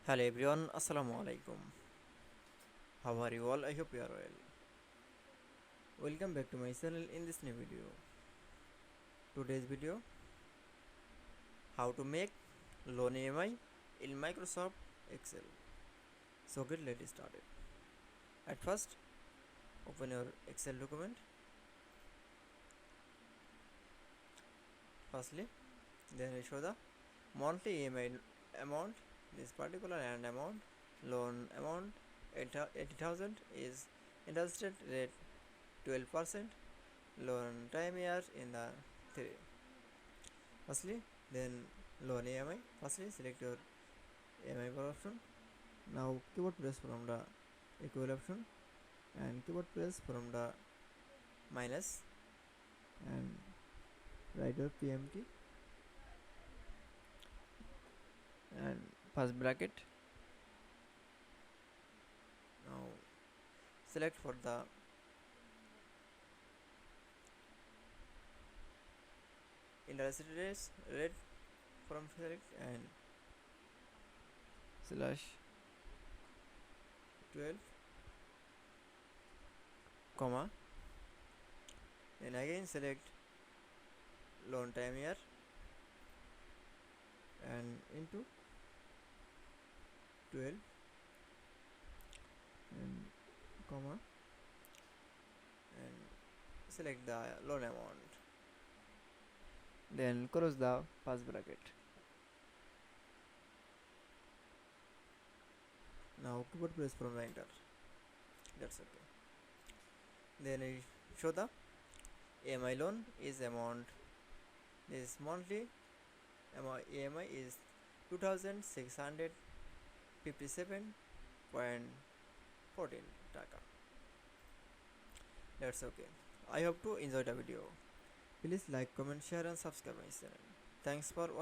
Hello everyone, Assalamu Walaikum. How are you all? I hope you are well. Welcome back to my channel in this new video. Today's video, how to make loan EMI in Microsoft Excel. So let's start it. At first, open your Excel document. Firstly, then we show the monthly EMI amount. This particular and amount, loan amount 80,000 is interest rate 12%, loan time year in the 3. Firstly, then loan EMI. Firstly, select your EMI option. Now keyboard press from the equal option and keyboard press from the minus and write your PMT and first bracket. Now select for the interest rate from select and slash 12 comma, then again select loan time year and into 12 and comma and select the loan amount, then close the first bracket. Now keyboard press from the enter. That's okay. Then I show the EMI loan is amount. This monthly EMI is 2,657.14 taka. That's okay. I hope to enjoy the video. Please like, comment, share and subscribe my channel. Thanks for watching.